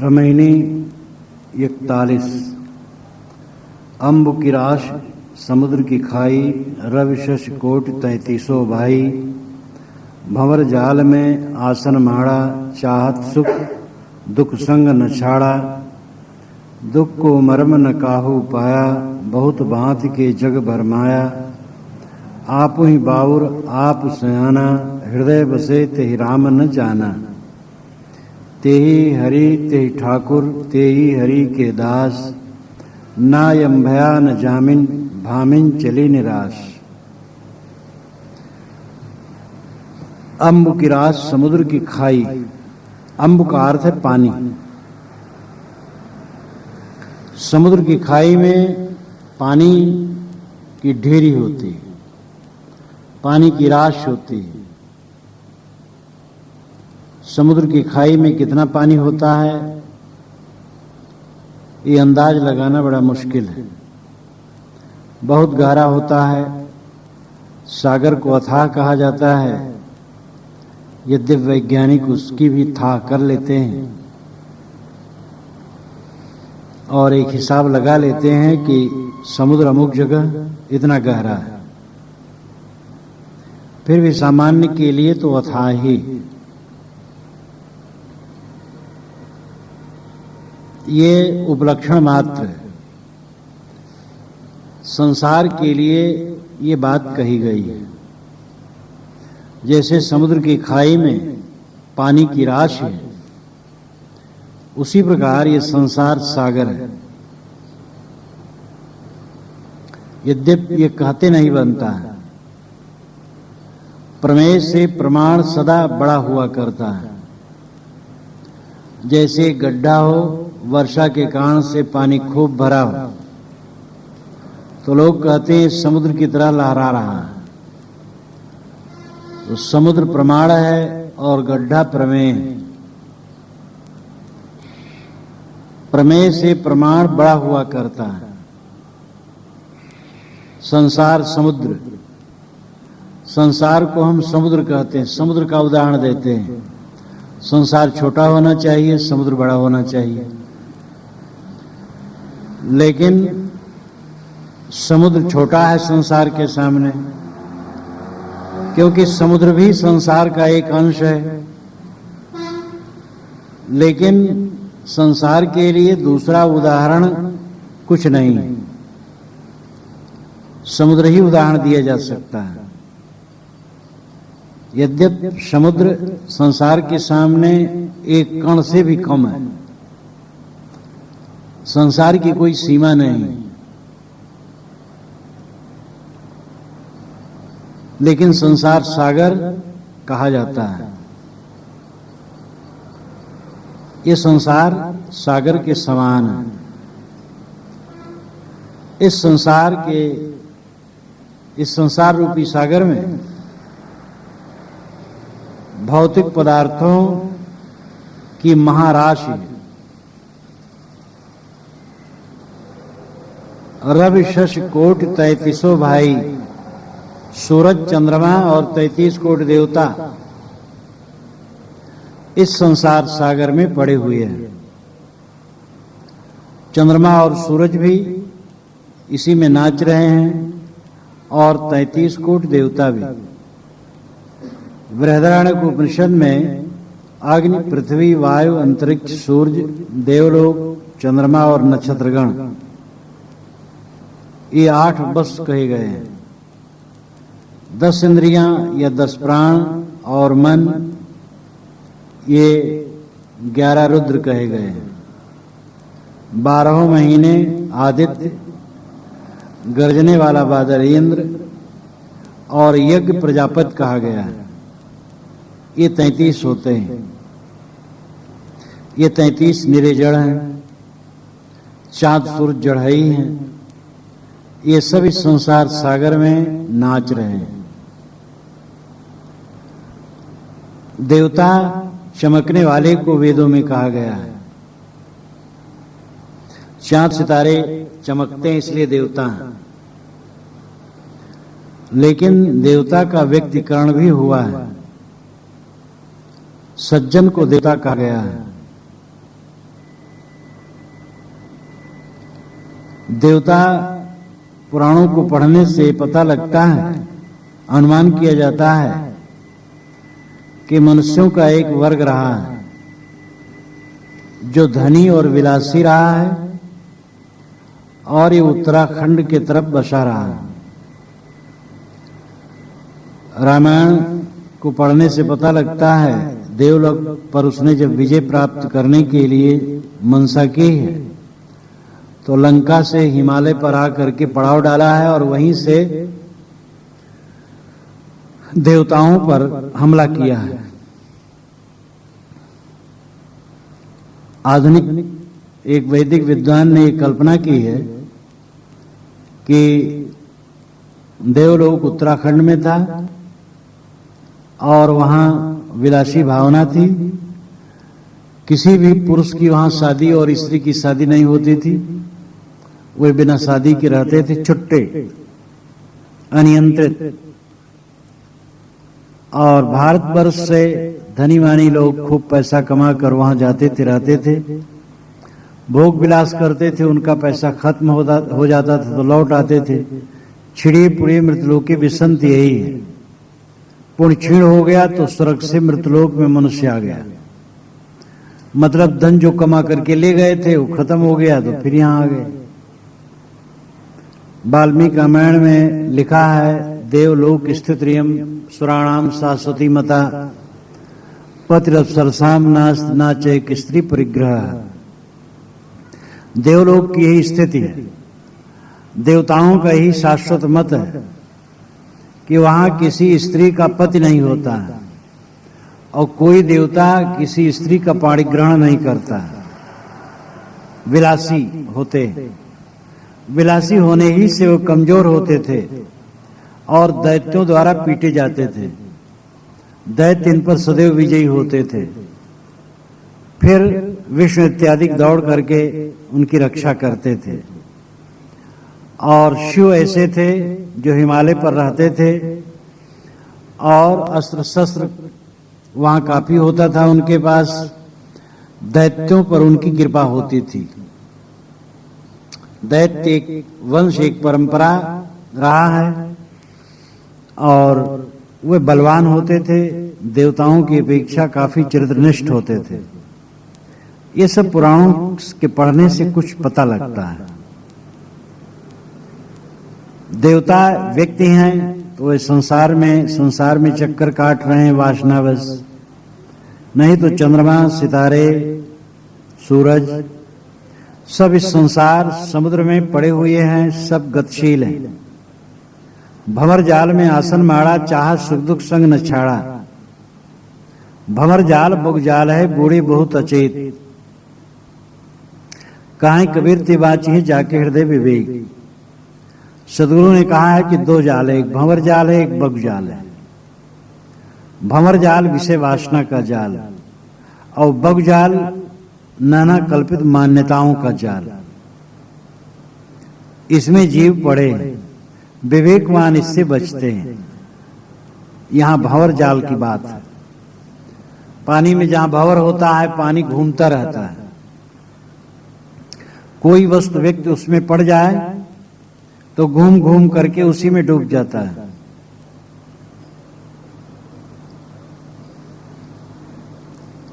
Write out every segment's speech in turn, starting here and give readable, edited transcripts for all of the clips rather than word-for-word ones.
रमैनी 41। अम्ब की राश समुद्र की खाई, रवि शश कोट 33 भाई। भंवर जाल में आसन माड़ा, चाहत सुख दुख संग न छाड़ा। दुख को मर्म न काहू पाया, बहुत भांति के जग भरमाया। आप ही बाउर आप सयाना, हृदय बसे तेहि राम न जाना। तेहि हरि तेहि ठाकुर, तेहि हरि के दास। ना यम भया न जामिन, भामिन चली निराश। अम्ब की रास समुद्र की खाई। अम्ब का अर्थ है पानी। समुद्र की खाई में पानी की ढेरी होती है, पानी की राश होती है। समुद्र की खाई में कितना पानी होता है ये अंदाज लगाना बड़ा मुश्किल है। बहुत गहरा होता है। सागर को अथाह कहा जाता है, यद्यपि वैज्ञानिक उसकी भी थाह कर लेते हैं और एक हिसाब लगा लेते हैं कि समुद्र अमुक जगह इतना गहरा है। फिर भी सामान्य के लिए तो अथाह ही। ये उपलक्षण मात्र है। संसार के लिए ये बात कही गई है। जैसे समुद्र की खाई में पानी की राशि है, उसी प्रकार ये संसार सागर है। यद्यपि ये कहते नहीं बनता है। प्रमेय से प्रमाण सदा बड़ा हुआ करता है। जैसे गड्ढा हो, वर्षा के कारण से पानी खूब भरा हो, तो लोग कहते हैं समुद्र की तरह लहरा रहा है। तो समुद्र प्रमाण है और गड्ढा प्रमेय है। प्रमेय से प्रमाण बड़ा हुआ करता है। संसार समुद्र, संसार को हम समुद्र कहते हैं। समुद्र का उदाहरण देते हैं। संसार छोटा होना चाहिए, समुद्र बड़ा होना चाहिए। लेकिन समुद्र छोटा है संसार के सामने, क्योंकि समुद्र भी संसार का एक अंश है। लेकिन संसार के लिए दूसरा उदाहरण कुछ नहीं है। समुद्र ही उदाहरण दिया जा सकता है। यद्यपि समुद्र संसार के सामने एक कण से भी कम है। संसार की कोई सीमा नहीं, लेकिन संसार सागर कहा जाता है। ये संसार सागर के समान है। इस संसार रूपी सागर में भौतिक पदार्थों की महाराशि है। रवि शश कोट 33 भाई। सूरज, चंद्रमा और 33 कोट देवता इस संसार सागर में पड़े हुए हैं। चंद्रमा और सूरज भी इसी में नाच रहे हैं और 33 कोट देवता भी। बृहदारण्यक उपनिषद में अग्नि, पृथ्वी, वायु, अंतरिक्ष, सूर्य, देवलोक, चंद्रमा और नक्षत्रगण, ये 8 बस कहे गए हैं। 10 इंद्रियां या 10 प्राण और मन, ये 11 रुद्र कहे गए हैं। 12 महीने आदित्य, गर्जने वाला बादल इंद्र और यज्ञ प्रजापति कहा गया है। ये 33 होते हैं। ये 33 निरे जड़ हैं। चाँद सूरज जड़ई हैं। ये सब इस संसार सागर में नाच रहे हैं। देवता चमकने वाले को वेदों में कहा गया है। चाँद सितारे चमकते हैं इसलिए देवता हैं। लेकिन देवता का व्यक्तिकरण भी हुआ है। सज्जन को देवता कहा गया है। देवता पुराणों को पढ़ने से पता लगता है, अनुमान किया जाता है कि मनुष्यों का एक वर्ग रहा है जो धनी और विलासी रहा है और ये उत्तराखंड की तरफ बसा रहा है। रामायण को पढ़ने से पता लगता है देवलोक पर उसने जब विजय प्राप्त करने के लिए मनसा की है तो लंका से हिमालय पर आकर के पड़ाव डाला है और वहीं से देवताओं पर हमला किया है। आधुनिक एक वैदिक विद्वान ने एक कल्पना की है कि देवलोक उत्तराखंड में था और वहां विलासी भावना थी, किसी भी पुरुष की वहां शादी और स्त्री की शादी नहीं होती थी, वे बिना शादी के रहते थे, छुट्टे, अनियंत्रित। और भारतवर्ष से धनी मानी लोग खूब पैसा कमा कर वहां जाते थे, रहते थे, भोग विलास करते थे, उनका पैसा खत्म हो जाता था तो लौट आते थे। छिड़ी पुड़ी मृतलोक की विसंत यही है। पुण्य क्षीण हो गया तो स्वर्ग से मृतलोक में मनुष्य आ गया, मतलब धन जो कमा करके ले गए थे वो खत्म हो गया तो फिर यहां आ गए। वाल्मीकि रामायण में लिखा है देवलोक स्थित रियम सुराणाम शाश्वती मता पतिरप्सरसाम नाच एक स्त्री परिग्रह। देवलोक की यही स्थिति है, देवताओं का यही शाश्वत मत है कि वहां किसी स्त्री का पति नहीं होता है और कोई देवता किसी स्त्री का पाणिग्रहण नहीं करता है। विलासी होते, विलासी होने ही से वो कमजोर होते थे और दैत्यों द्वारा पीटे जाते थे। दैत्य इन पर सदैव विजयी होते थे, फिर विष्णु इत्यादि दौड़ करके उनकी रक्षा करते थे। और शिव ऐसे थे जो हिमालय पर रहते थे और अस्त्र शस्त्र वहां काफी होता था उनके पास, दैत्यों पर उनकी कृपा होती थी। दैत्य एक वंश, एक परंपरा रहा है और वे बलवान होते थे, देवताओं की अपेक्षा काफी चरित्रनिष्ठ होते थे। ये सब पुराणों के पढ़ने से कुछ पता लगता है। देवता व्यक्ति हैं तो वे संसार में चक्कर काट रहे हैं वासनावश, नहीं तो चंद्रमा, सितारे, सूरज सब इस संसार समुद्र में पड़े हुए हैं, सब गतिशील हैं। भंवर जाल में आसन माड़ा, चाह सुख दुख संग न छाड़ा। भंवर जाल बुग जाल है, बूढ़े बहुत अचेत। कहां कबीर ते बाची जाके हृदय विवेक। सदगुरु ने कहा है कि दो जाल है, एक भंवर जाल है, एक बग जाल है। भंवर जाल विषय वासना का जाल और बग जाल नाना कल्पित मान्यताओं का जाल। इसमें जीव पड़े, विवेकवान इससे बचते हैं। यहां भंवर जाल की बात है। पानी में जहां भंवर होता है पानी घूमता रहता है, कोई वस्तु व्यक्ति उसमें पड़ जाए तो घूम घूम करके उसी में डूब जाता है।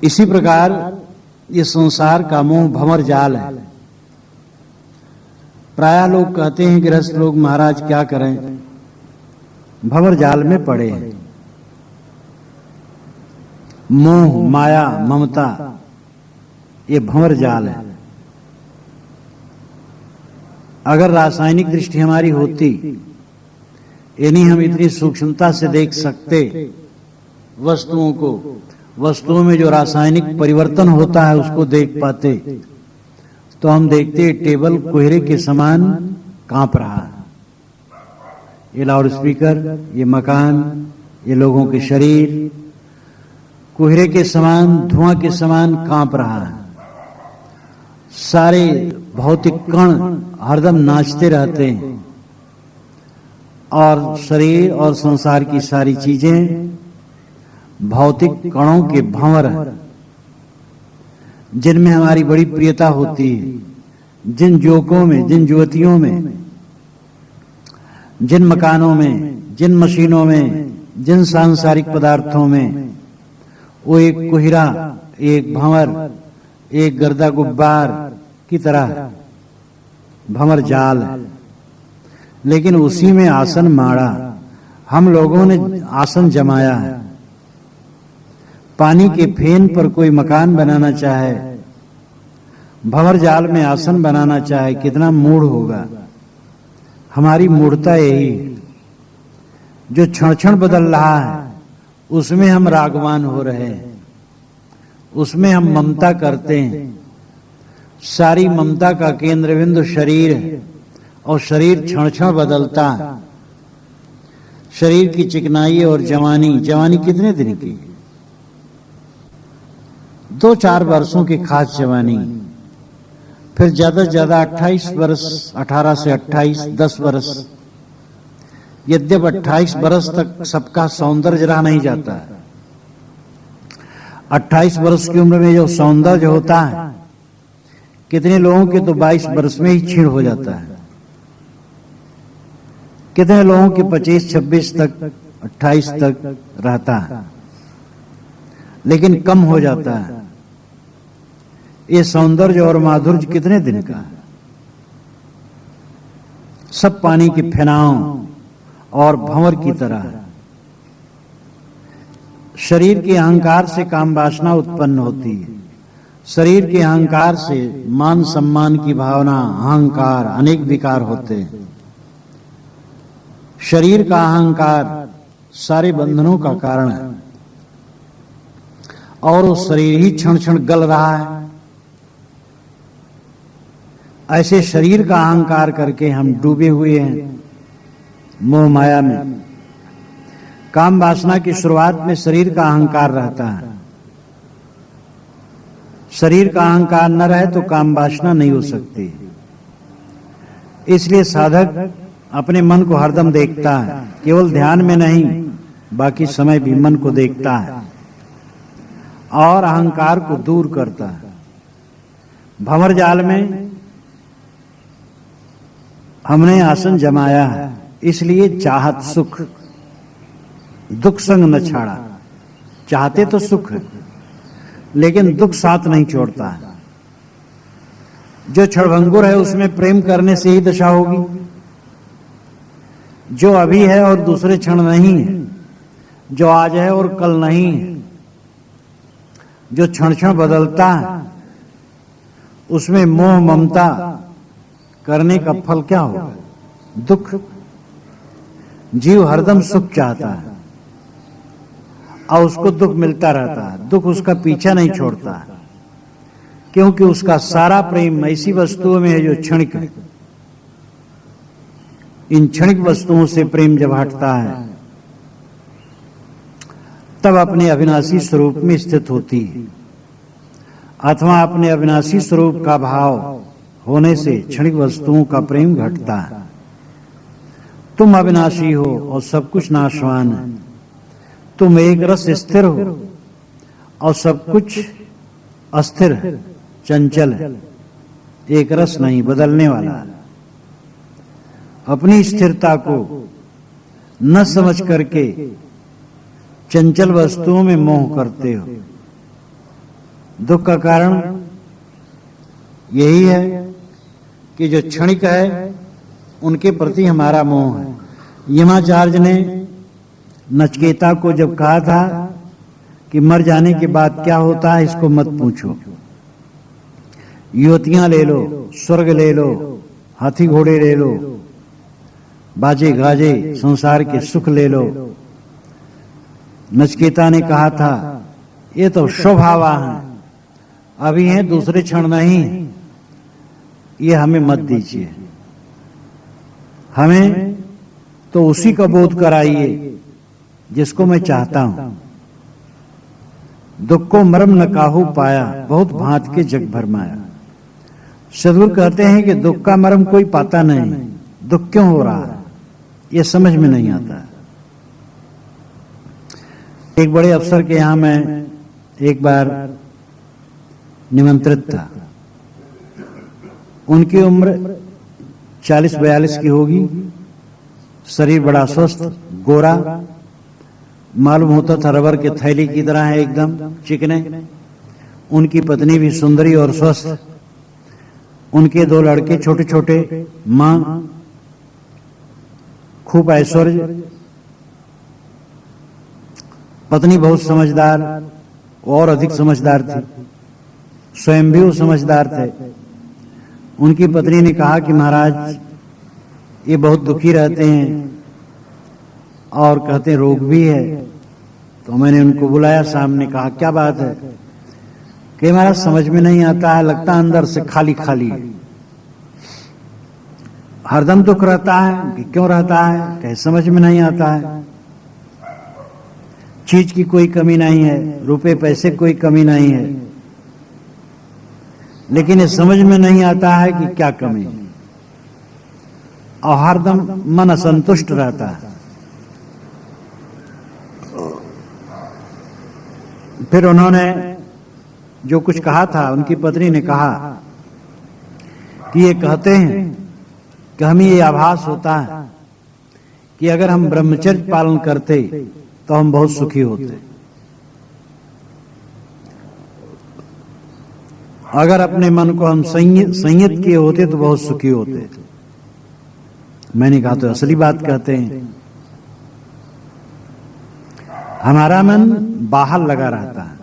इसी प्रकार ये संसार का मोह भंवर जाल है। प्रायः लोग कहते हैं गृहस्थ लोग, महाराज क्या करें, भंवर जाल में पड़े हैं। मोह, माया, ममता ये भंवर जाल है। अगर रासायनिक दृष्टि हमारी होती, यानी हम इतनी सूक्ष्मता से देख सकते वस्तुओं को, वस्तुओं में जो रासायनिक परिवर्तन होता है उसको देख पाते, तो हम देखते टेबल कोहरे के समान कांप रहा है। ये लाउड स्पीकर, ये मकान, ये लोगों के शरीर कोहरे के समान, धुआं के समान कांप रहा है। सारे भौतिक कण हरदम नाचते रहते हैं और शरीर और संसार की सारी चीजें भौतिक कणों के भंवर हैं, जिनमें हमारी बड़ी प्रियता होती है, जिन युवकों में, जिन युवतियों में, जिन मकानों में, जिन मशीनों में, जिन सांसारिक पदार्थों में, वो एक कुहिरा, एक भंवर, एक गर्दा गुब्बार की तरह भंवर जाल है। लेकिन उसी में आसन माड़ा, हम लोगों ने आसन जमाया है। पानी के फेन पर कोई मकान बनाना चाहे, भंवर जाल में आसन बनाना चाहे, कितना मूढ़ होगा। हमारी मूढ़ता यही है। जो क्षण क्षण बदल रहा है उसमें हम रागवान हो रहे हैं, उसमें हम ममता करते हैं। सारी ममता का केंद्र बिंदु शरीर है और शरीर क्षण क्षण बदलता है। शरीर की चिकनाई और जवानी, जवानी कितने दिन की? 2-4 वर्षों की खास जवानी, फिर ज्यादा से ज्यादा 28 वर्ष, 18 से 28, 10 वर्ष। यद्यप 28 वर्ष तक सबका सौंदर्य रहा नहीं जाता है। 28 वर्ष की उम्र में जो सौंदर्य होता है, कितने लोगों के तो 22 वर्ष में ही क्षीण हो जाता है। कितने लोगों के 25-26 तक, 28 तक रहता है, लेकिन कम हो जाता है। ये सौंदर्य और माधुर्य कितने दिन का है? सब पानी की फेनाओं और भंवर की तरह है। शरीर के अहंकार से काम वासना उत्पन्न होती है। शरीर के अहंकार से मान सम्मान की भावना, अहंकार, अनेक विकार होते हैं। शरीर का अहंकार सारे बंधनों का कारण है और वो शरीर ही क्षण क्षण गल रहा है। ऐसे शरीर का अहंकार करके हम डूबे हुए हैं मोह माया में। काम वासना की शुरुआत में शरीर का अहंकार रहता है। शरीर का अहंकार न रहे तो काम वासना नहीं हो सकती। इसलिए साधक अपने मन को हरदम देखता है, केवल ध्यान में नहीं, बाकी समय भी मन को देखता है और अहंकार को दूर करता है। भंवर जाल में हमने आसन जमाया है, इसलिए चाहत सुख, दुख संग न छाड़ा। चाहते तो सुख है, लेकिन दुख साथ नहीं छोड़ता है। जो क्षणभंगुर है उसमें प्रेम करने से ही दशा होगी। जो अभी है और दूसरे क्षण नहीं है, जो आज है और कल नहीं है, जो क्षण क्षण बदलता है, उसमें मोह ममता करने का फल क्या होगा? दुख। जीव हरदम सुख चाहता है और उसको दुख मिलता रहता है। दुख उसका पीछा नहीं छोड़ता है, क्योंकि उसका सारा प्रेम ऐसी वस्तुओं में है जो क्षणिक है। इन क्षणिक वस्तुओं से प्रेम जब हटता है तब अपने अविनाशी स्वरूप में स्थित होती है, अथवा अपने अविनाशी स्वरूप का भाव होने से क्षणिक वस्तुओं का प्रेम घटता है। तुम अविनाशी हो और सब कुछ नाशवान है। तुम एक रस स्थिर हो और सब कुछ अस्थिर है, चंचल है। एक रस नहीं, बदलने वाला है। अपनी स्थिरता को न समझ करके चंचल वस्तुओं में मोह करते हो। दुख का कारण यही है कि जो क्षणिक है उनके प्रति हमारा मोह है। यमाचार्य ने नचिकेता को जब कहा था कि मर जाने के बाद क्या होता है इसको मत पूछो, युवतियां ले लो, स्वर्ग ले लो, हाथी घोड़े ले लो, बाजे गाजे, संसार के सुख ले लो। नचिकेता ने कहा था ये तो स्वभावा है, अभी है, दूसरे क्षण नहीं। ये हमें मत दीजिए, हमें तो उसी का बोध कराइए जिसको मैं चाहता हूं। दुख को मरम न काहू पाया, बहुत भांत के जग भरमाया। सदगुरु कहते हैं कि दुख का मरम कोई पाता नहीं। दुख क्यों हो रहा है ये समझ में नहीं आता। एक बड़े अफसर के यहां मैं एक बार निमंत्रित था। उनकी उम्र 40-42 की होगी। शरीर बड़ा स्वस्थ, गोरा, मालूम होता था रबर के थैली की तरह है, एकदम चिकने। उनकी पत्नी भी सुंदरी और स्वस्थ। उनके 2 लड़के छोटे छोटे, मां खूब ऐश्वर्य, पत्नी बहुत समझदार और अधिक समझदार थी, स्वयं भी वो समझदार थे। उनकी पत्नी ने कहा कि महाराज ये बहुत दुखी रहते हैं और कहते हैं रोग भी है। तो मैंने उनको बुलाया सामने, कहा क्या बात है? कि महाराज समझ में नहीं आता है, लगता है अंदर से खाली खाली है, हरदम दुख रहता है। कि क्यों रहता है? कहीं समझ में नहीं आता है। चीज की कोई कमी नहीं है, रुपए पैसे कोई कमी नहीं है, लेकिन ये समझ में नहीं आता है कि क्या कमी है, और हरदम मन असंतुष्ट रहता है। फिर उन्होंने जो कुछ कहा था, उनकी पत्नी ने कहा कि ये कहते हैं कि हमें ये आभास होता है कि अगर हम ब्रह्मचर्य पालन करते तो हम बहुत सुखी होते, अगर अपने मन को हम संयत किए होते तो बहुत सुखी होते। मैंने कहा तो असली बात कहते हैं, हमारा मन बाहर लगा रहता है,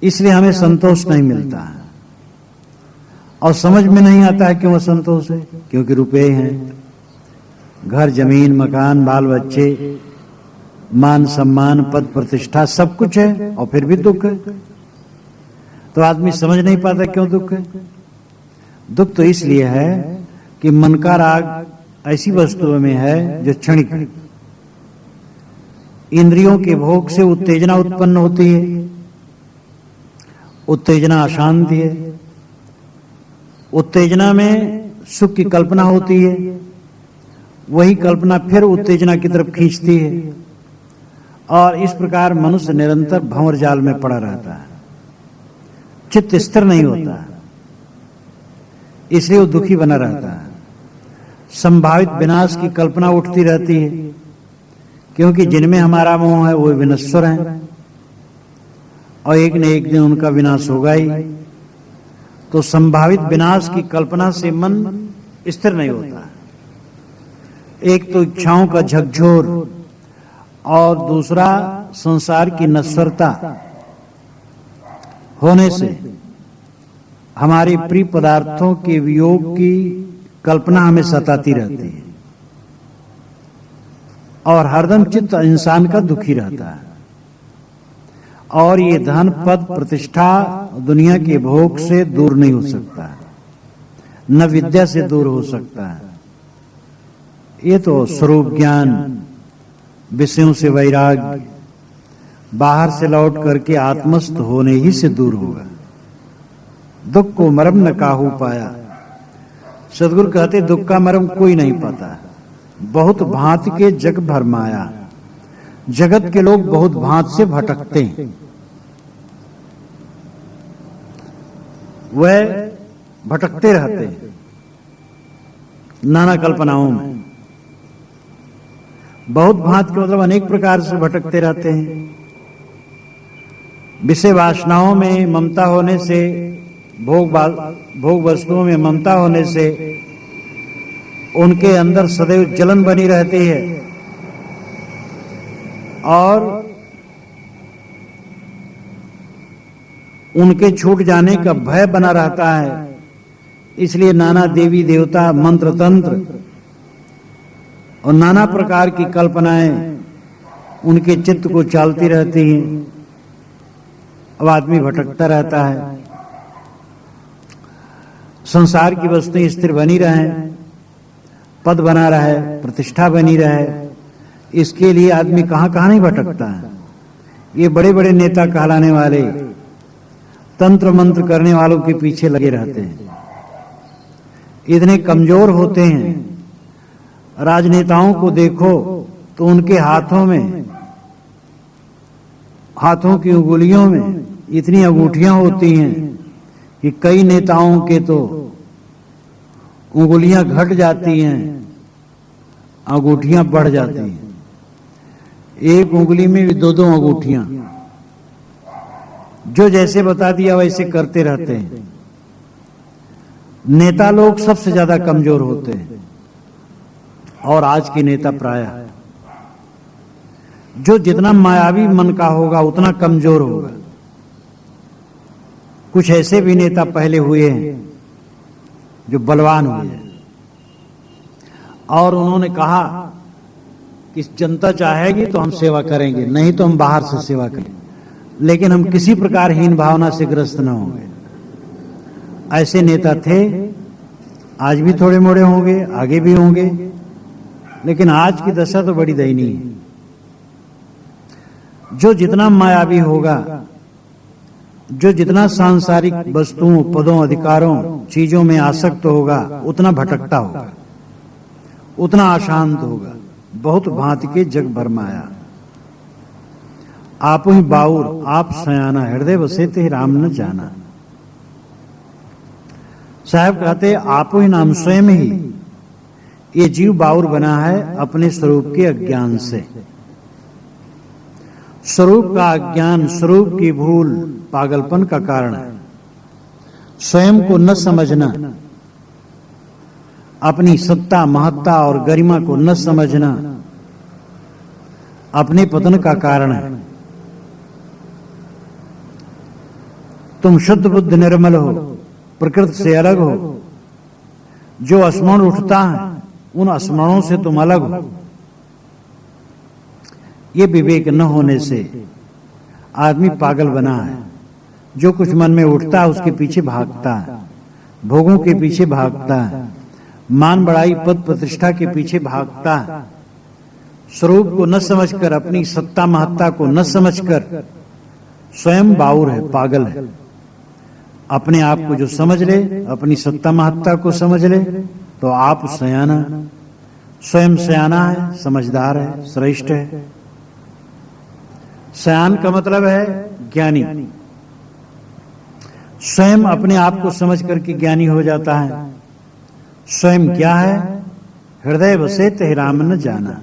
इसलिए हमें संतोष नहीं मिलता है, और समझ में नहीं आता है क्यों असंतोष है। क्योंकि रुपए हैं, घर जमीन मकान बाल बच्चे, मान सम्मान पद प्रतिष्ठा सब कुछ है, और फिर भी दुख है। तो आदमी समझ नहीं पाता क्यों दुख है। दुख तो इसलिए है कि मन का राग ऐसी वस्तुओं में है जो क्षणिक है। इंद्रियों के भोग से उत्तेजना उत्पन्न होती है, उत्तेजना अशांति है। उत्तेजना में सुख की कल्पना होती है, वही कल्पना फिर उत्तेजना की तरफ खींचती है, और इस प्रकार मनुष्य निरंतर भंवर जाल में पड़ा रहता है, चित्त स्थिर नहीं होता, इसलिए वो दुखी बना रहता है। संभावित विनाश की कल्पना उठती रहती है, क्योंकि जिनमें हमारा मोह है वो विनश्वर हैं, और एक न एक दिन उनका विनाश होगा ही। तो संभावित विनाश की कल्पना से मन स्थिर नहीं होता। एक तो इच्छाओं का झकझोर, और दूसरा संसार की नश्वरता होने से हमारे प्रिय पदार्थों के वियोग की कल्पना हमें सताती रहती है, और हरदम चित्त इंसान का दुखी रहता है। और ये धन पद प्रतिष्ठा दुनिया के भोग से दूर नहीं हो सकता, न विद्या से दूर हो सकता है। ये तो स्वरूप ज्ञान, विषयों से वैराग्य, बाहर से लौट करके आत्मस्थ होने ही से दूर होगा। दुख को मरम न काहू पाया। सदगुरु कहते दुख का मरम कोई नहीं पाता। बहुत भांति के जग भरमाया। जगत के लोग बहुत भांत से भटकते हैं, वह भटकते रहते हैं नाना कल्पनाओं में। बहुत भांत के मतलब अनेक प्रकार से भटकते रहते हैं। विषय वासनाओं में ममता होने से, भोग वस्तुओं में ममता होने से उनके अंदर सदैव जलन बनी रहती है, और उनके छूट जाने का भय बना रहता है। इसलिए नाना देवी देवता, मंत्र तंत्र और नाना प्रकार की कल्पनाएं उनके चित्त को चालती रहती हैं। अब आदमी भटकता रहता है। संसार की वस्तुएं स्थिर बनी रहें, पद बना रहे, प्रतिष्ठा बनी रहे, इसके लिए आदमी कहां कहां नहीं भटकता है। ये बड़े बड़े नेता कहलाने वाले, तंत्र मंत्र करने वालों के पीछे लगे रहते हैं, इतने कमजोर होते हैं। राजनेताओं को देखो तो उनके हाथों की उंगलियों में इतनी अंगूठियां होती हैं कि कई नेताओं के तो उंगलियां घट जाती हैं, अंगूठियां बढ़ जाती हैं। एक उंगली में भी दो दो अंगूठियां, जो जैसे बता दिया वैसे करते रहते हैं। नेता लोग सबसे ज्यादा कमजोर होते हैं, और आज के नेता प्रायः जो जितना मायावी मन का होगा उतना कमजोर होगा। कुछ ऐसे भी नेता पहले हुए हैं जो बलवान हुए हैं, और उन्होंने कहा कि जनता चाहेगी तो हम सेवा करेंगे, नहीं तो हम बाहर से सेवा करेंगे, लेकिन हम किसी प्रकार हीन भावना से ग्रस्त न होंगे। ऐसे नेता थे, आज भी थोड़े मोड़े होंगे, आगे भी होंगे, लेकिन आज की दशा तो बड़ी दयनीय है। जो जितना मायावी होगा, जो जितना सांसारिक वस्तुओं, पदों, अधिकारों, चीजों में आसक्त होगा, उतना भटकता होगा, उतना अशांत होगा। बहुत भांति के जग भरमाया, आप ही बाउर आप सयाना, हृदय बसे ते राम न जाना। साहब कहते आप ही नाम स्वयं ही ये जीव बाउर बना है अपने स्वरूप के अज्ञान से। स्वरूप का अज्ञान, स्वरूप की भूल पागलपन का कारण है। स्वयं को न समझना, अपनी सत्ता, महत्ता और गरिमा को न समझना अपने पतन का कारण है। तुम शुद्ध बुद्ध निर्मल हो, प्रकृति से अलग हो, जो स्मरण उठता है उन स्मरणों से तुम अलग हो। ये विवेक न होने से आदमी पागल बना है। जो कुछ मन में उठता है उसके पीछे भागता है, भोगों के पीछे भागता है, मान बढ़ाई पद प्रतिष्ठा के पीछे भागता है। स्वरूप को न समझकर, अपनी सत्ता महत्ता को न समझकर स्वयं बाउर है, पागल है। अपने आप को जो समझ ले, अपनी सत्ता महत्ता को समझ ले, तो आप सयाना, स्वयं सयाना है, समझदार है, श्रेष्ठ है। सयान का मतलब है ज्ञानी। स्वयं अपने आप को समझ करके ज्ञानी हो जाता है। स्वयं क्या है? हृदय बसे ते राम न जाना।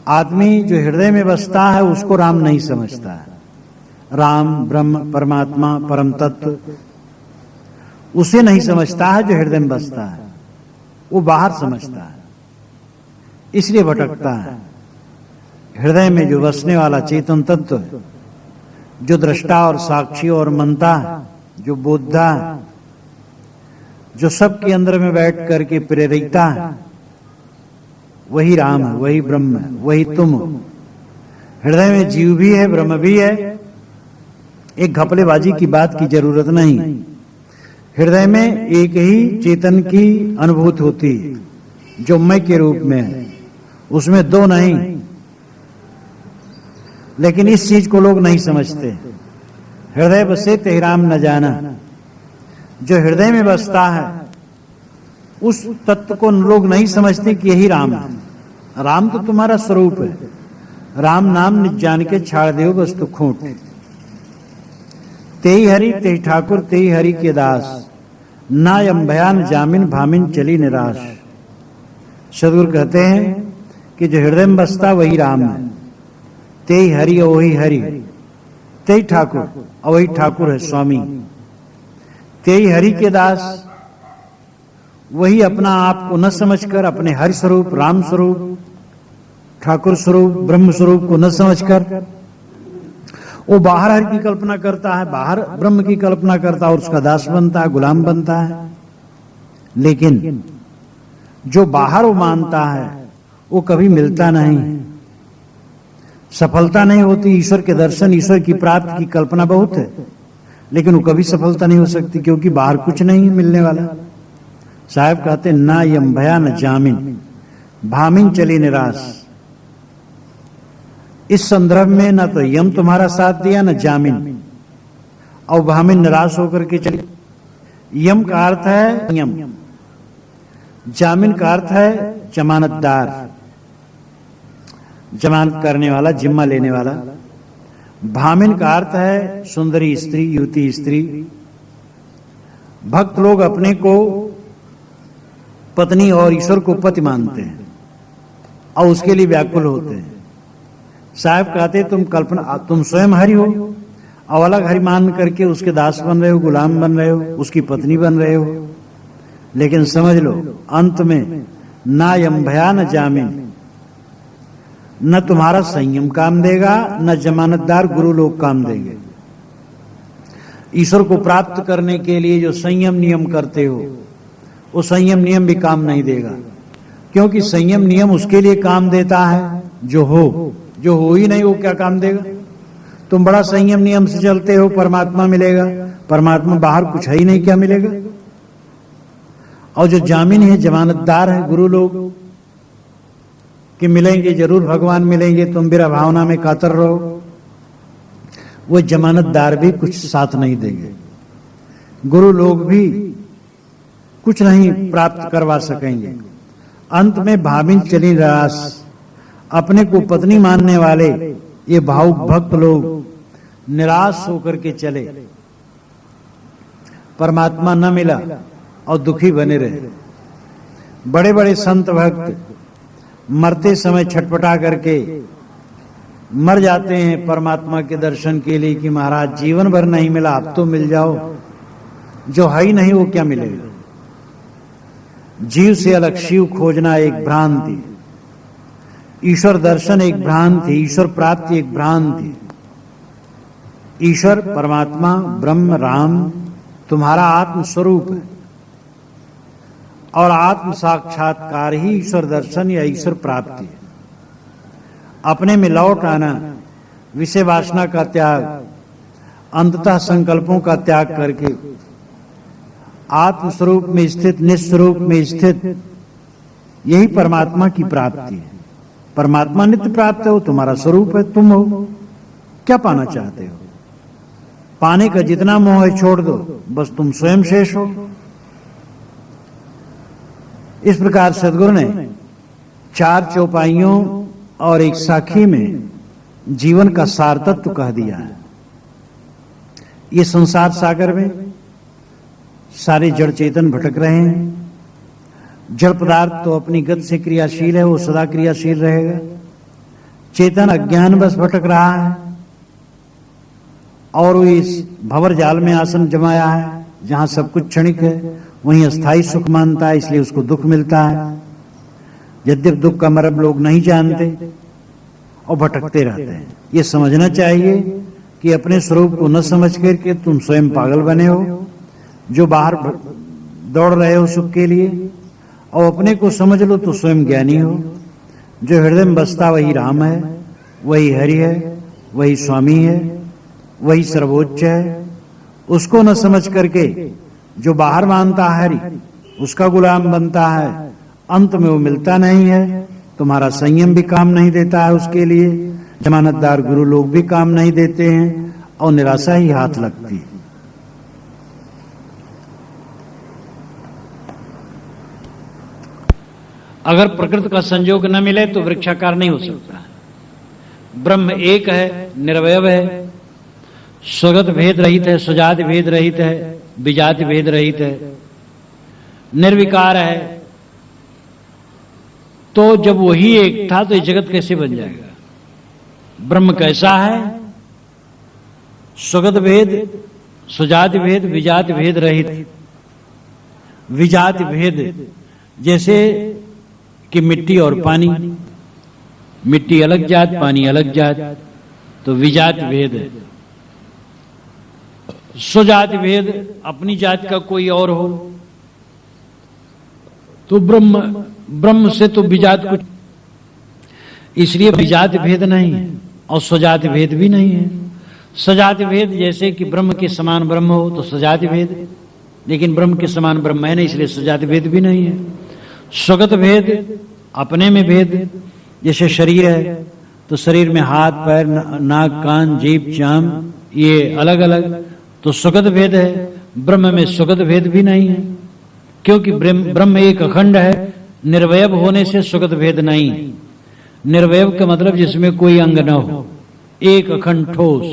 आदमी जो हृदय में बसता है उसको राम नहीं समझता है। राम, ब्रह्म, परमात्मा, परम तत्व उसे नहीं समझता है जो हृदय में बसता है, वो बाहर समझता है, इसलिए भटकता है। हृदय में जो बसने वाला चेतन तत्व है, जो दृष्टा और साक्षी और मनता है, जो बोधा है, जो सबके अंदर में बैठ करके प्रेरिता है, वही राम है, वही ब्रह्म है, वही तुम हो। हृदय में जीव भी है, ब्रह्म भी है। एक घपलेबाजी की बात की जरूरत नहीं। हृदय में एक ही चेतन की अनुभूति होती है, जो मैं के रूप में है, उसमें दो नहीं। लेकिन इस चीज को लोग नहीं समझते। हृदय बसे ते राम न जाना। जो हृदय में बसता है उस तत्व को लोग नहीं समझते कि यही राम है। राम तो तुम्हारा स्वरूप है। राम नाम निज जान के छाड़ देव वस्तु खोट। तेई हरि तेई ठाकुर तेई हरि के दास, ना यम भयान जामिन भामिन चली निराश। सदगुरु कहते हैं कि जो हृदय में बसता वही राम है। तेई हरि और वही हरि, तेई ठाकुर और वही ठाकुर है स्वामी। तेई हरि के दास, वही अपना आप को न समझकर अपने हरि स्वरूप, राम स्वरूप, ठाकुर स्वरूप, ब्रह्म स्वरूप को न समझकर वो बाहर हरि की कल्पना करता है, बाहर ब्रह्म की कल्पना करता है और उसका दास बनता है, गुलाम बनता है। लेकिन जो बाहर वो मानता है वो कभी मिलता नहीं, सफलता नहीं होती। ईश्वर के दर्शन, ईश्वर की प्राप्ति की कल्पना बहुत है, लेकिन वो कभी सफलता नहीं हो सकती, क्योंकि बाहर कुछ नहीं मिलने वाला। साहब कहते ना यम भया न जामिन भामिन चली निराश। इस संदर्भ में न तो यम तुम्हारा साथ दिया न जामिन, और भामिन निराश होकर के चली। यम का अर्थ है यम, जामिन का अर्थ है जमानतदार, जमानत करने वाला, जिम्मा लेने वाला। भामिन का अर्थ है सुंदरी स्त्री, युवती स्त्री, भक्त लोग अपने को पत्नी और ईश्वर को पति मानते हैं और उसके लिए व्याकुल होते हैं। साहब कहते तुम स्वयं हरि हो और अलग हरि मान करके उसके दास बन रहे हो, गुलाम बन रहे हो, उसकी पत्नी बन रहे हो। लेकिन समझ लो अंत में ना यम भया न जामिन, न तुम्हारा संयम काम देगा, न जमानतदार गुरु लोग काम देंगे। ईश्वर को प्राप्त करने के लिए जो संयम नियम करते हो वो संयम नियम भी काम नहीं देगा, क्योंकि संयम नियम उसके लिए काम देता है जो हो ही नहीं वो क्या काम देगा। तुम बड़ा संयम नियम से चलते हो, परमात्मा मिलेगा, परमात्मा बाहर कुछ है ही नहीं, क्या मिलेगा। और जो जामीन है, जमानतदार है गुरु लोग कि मिलेंगे जरूर, भगवान मिलेंगे, तुम बिना भावना में कातर रहो, वो जमानतदार भी कुछ साथ नहीं देंगे। गुरु लोग भी कुछ नहीं प्राप्त करवा सकेंगे। अंत में भाविन चली निराश, अपने को पत्नी मानने वाले ये भावुक भक्त लोग निराश होकर के चले, परमात्मा न मिला और दुखी बने रहे। बड़े बड़े संत भक्त मरते समय छटपटा करके मर जाते हैं परमात्मा के दर्शन के लिए कि महाराज जीवन भर नहीं मिला, अब तो मिल जाओ। जो है ही नहीं वो क्या मिलेगा। जीव से अलग शिव खोजना एक भ्रांति, ईश्वर दर्शन एक भ्रांति, ईश्वर प्राप्ति एक भ्रांति। ईश्वर परमात्मा ब्रह्म राम तुम्हारा आत्म स्वरूप है और आत्म साक्षात्कार ही ईश्वर दर्शन या ईश्वर प्राप्ति है। अपने में लौट आना, विषय वासना का त्याग, अंततः संकल्पों का त्याग करके आत्म स्वरूप में स्थित, निस्वरूप में स्थित, यही परमात्मा की प्राप्ति है। परमात्मा नित्य प्राप्त है, वो तुम्हारा स्वरूप है, तुम हो। क्या पाना चाहते हो? पाने का जितना मोह है छोड़ दो, बस तुम स्वयं शेष हो। इस प्रकार सदगुरु ने 4 चौपाइयों और एक साखी में जीवन का सार तत्व कह दिया है। ये संसार सागर में सारे जड़ चेतन भटक रहे हैं। जड़ पदार्थ तो अपनी गति से क्रियाशील है, वो सदा क्रियाशील रहेगा। चेतन अज्ञान बस भटक रहा है और वो इस भंवर जाल में आसन जमाया है, जहां सब कुछ क्षणिक है, वहीं अस्थाई सुख मानता है, इसलिए उसको दुख मिलता है। यद्यप दुख का मर्म लोग नहीं जानते और भटकते रहते हैं। ये समझना चाहिए कि अपने स्वरूप को न समझ करके तुम स्वयं पागल बने हो, जो बाहर दौड़ रहे हो सुख के लिए, और अपने को समझ लो तो स्वयं ज्ञानी हो। जो हृदय में बसता वही राम है, वही हरि है, वही स्वामी है, वही सर्वोच्च है। उसको न समझ करके जो बाहर मानता है हरि, उसका गुलाम बनता है, अंत में वो मिलता नहीं है। तुम्हारा संयम भी काम नहीं देता है उसके लिए, जमानतदार गुरु लोग भी काम नहीं देते हैं और निराशा ही हाथ लगती है। अगर प्रकृति का संयोग न मिले तो वृक्षाकार नहीं हो सकता। ब्रह्म एक है, निर्वयव है, स्वगत भेद रहित है, सुजात भेद रहित है, विजात भेद रहित है, निर्विकार है। तो जब वही एक था तो ये जगत कैसे बन जाएगा? ब्रह्म कैसा है? स्वगत भेद, सुजात भेद, विजात भेद रहित। विजात भेद जैसे कि मिट्टी और पानी, मिट्टी अलग जात, पानी अलग जात, तो विजात भेद है। सुजात भेद अपनी जात का कोई और हो तो ब्रह्म से तो विजात कुछ, इसलिए विजात भेद नहीं है और सुजात भेद भी नहीं है। सजात भेद जैसे कि ब्रह्म के समान ब्रह्म हो तो सजात भेद, लेकिन ब्रह्म के समान ब्रह्म है नहीं, इसलिए सजात भेद भी नहीं है। स्वगत भेद अपने में भेद, जैसे शरीर है तो शरीर में हाथ पैर नाक कान जीभ चाम ये अलग अलग, तो स्वगत भेद है। ब्रह्म में स्वगत भेद भी नहीं है, क्योंकि ब्रह्म एक अखंड है। निर्वयव होने से स्वगत भेद नहीं। निर्वयव का मतलब जिसमें कोई अंग न हो, एक अखंड ठोस।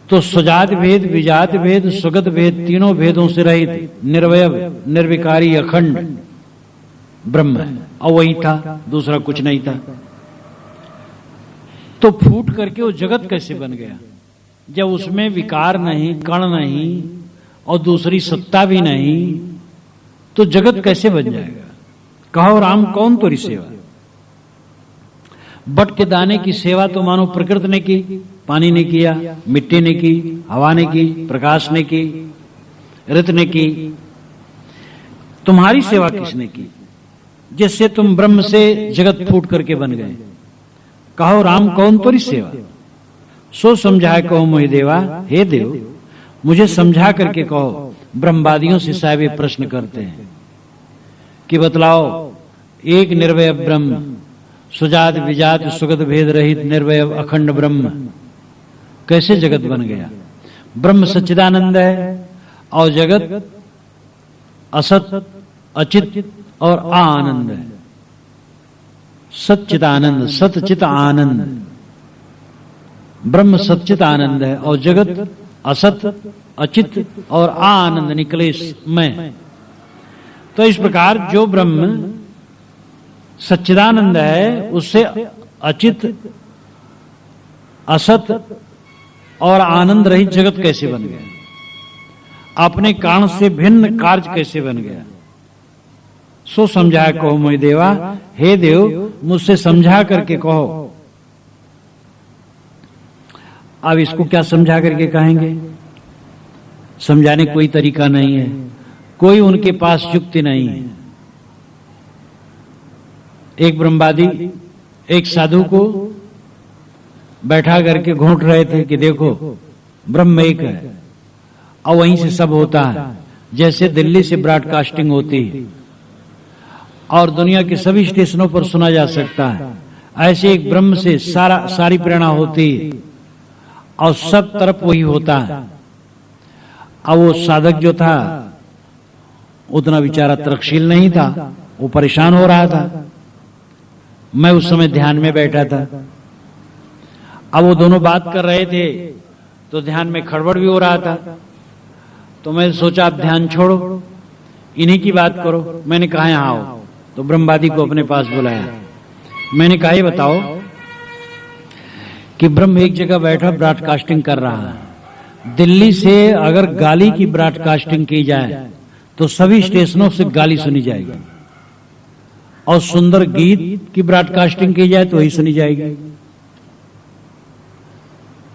तो सुजात भेद, विजात भेद, सुगत भेद, तीनों भेदों से रहित निर्वयव, निर्विकारी, अखंड ब्रह्म है। और वही था, दूसरा कुछ नहीं था। तो फूट करके वो जगत कैसे बन गया? जब उसमें विकार नहीं, कण नहीं और दूसरी सत्ता भी नहीं, तो जगत कैसे बन जाएगा? कहो राम कौन तोरी सेवा। बट के दाने की सेवा तो मानो प्रकृति ने की, पानी ने किया, मिट्टी ने की, हवा ने की, प्रकाश ने की, ऋत ने की। तुम्हारी सेवा किसने की जिससे तुम ब्रह्म से जगत फूट करके बन गए? कहो राम कौन तोरी सेवा। सो समझाए कहो मोहि देवा, हे देव मुझे समझा करके कहो। ब्रह्मवादियों से साहब ये प्रश्न करते हैं कि बतलाओ, एक निर्वय ब्रह्म, सुजात विजात सुगत भेद रहित निर्वय अखंड ब्रह्म कैसे जगत बन गया? ब्रह्म सच्चिदानंद है और जगत असत, अचित और आनंद है। सच्चिदानंद, सतचित आनंद। ब्रह्म सच्चित आनंद है और जगत असत, अचित और आनंद निकले में। तो इस प्रकार जो ब्रह्म सच्चिदानंद है उससे अचित, असत और आनंद रहित जगत कैसे बन गया? अपने कारण से भिन्न कार्य कैसे बन गया? सो समझाए कहो मोहि देवा, हे देव मुझसे समझा करके कहो। अब इसको क्या समझा करके कहेंगे? समझाने कोई तरीका नहीं है, कोई उनके पास युक्ति नहीं है। एक ब्रह्मवादी एक साधु को बैठा करके घोंट रहे थे कि देखो ब्रह्म एक है और वहीं से सब होता है। जैसे दिल्ली से ब्रॉडकास्टिंग होती है और दुनिया के सभी स्टेशनों पर सुना जा सकता है, ऐसे एक ब्रह्म से सारी प्रेरणा होती है और सब तरफ वही होता है। अब वो साधक जो था उतना बेचारा तर्कशील नहीं था, वो परेशान हो रहा था। मैं उस समय ध्यान में बैठा था। अब वो दोनों बात कर रहे थे तो ध्यान में खड़बड़ भी हो रहा था। तो मैं सोचा आप ध्यान छोड़ो, इन्हीं की बात करो। मैंने कहा यहाँ आओ, तो ब्रह्मवादी को अपने पास बुलाया। मैंने कहा ये बताओ कि ब्रह्म एक जगह बैठा ब्रॉडकास्टिंग कर रहा है। दिल्ली से अगर गाली की ब्रॉडकास्टिंग की जाए तो सभी स्टेशनों से गाली सुनी जाएगी, और सुंदर गीत की ब्रॉडकास्टिंग की जाए तो वही सुनी जाएगी।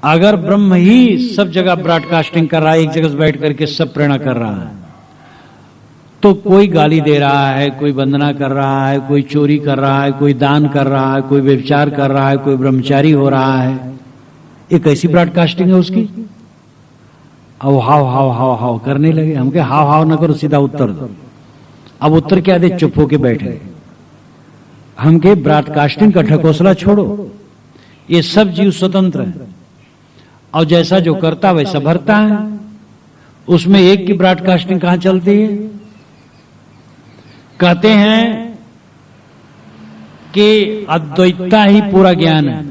अगर ब्रह्म ही सब जगह ब्रॉडकास्टिंग कर रहा है, एक जगह बैठ करके सब प्रेरणा कर रहा है, तो कोई गाली दे रहा है, कोई वंदना कर रहा है, कोई चोरी कर रहा है, कोई दान कर रहा है, कोई व्यभिचार कर रहा है, कोई ब्रह्मचारी हो रहा है, एक ऐसी ब्रॉडकास्टिंग है उसकी। अब हाव हाव हाव हाव करने लगे। हम कहे हाव हाव न करो, सीधा उत्तर दो। अब उत्तर क्या दे? चुप होके बैठ गए। हम कहे ब्रॉडकास्टिंग का ढकोसला छोड़ो, ये सब जीव स्वतंत्र है और जैसा जो करता वैसा भरता है। उसमें एक की ब्रॉडकास्टिंग कहां चलती है? कहते हैं कि अद्वैतता ही पूरा ज्ञान है।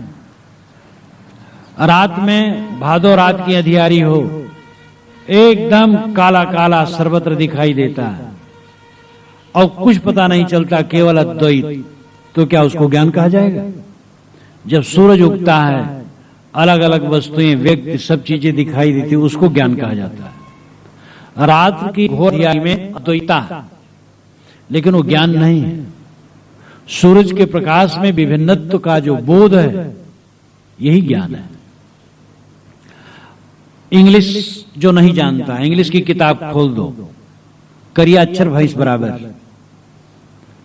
रात में भादो रात की अंधियारी हो, एकदम काला काला सर्वत्र दिखाई देता है और कुछ पता नहीं चलता, केवल अद्वैत। तो क्या उसको ज्ञान कहा जाएगा? जब सूरज उगता है, अलग अलग वस्तुएं, व्यक्ति, सब चीजें दिखाई देती, उसको ज्ञान कहा जाता है। रात की घोर अंधियारी में अद्वैतता, लेकिन वो ज्ञान नहीं है। सूरज के प्रकाश में विभिन्नत्व का जो बोध है, यही ज्ञान है। इंग्लिश जो नहीं जानता, इंग्लिश की किताब खोल दो, करिया अक्षर भैंस बराबर,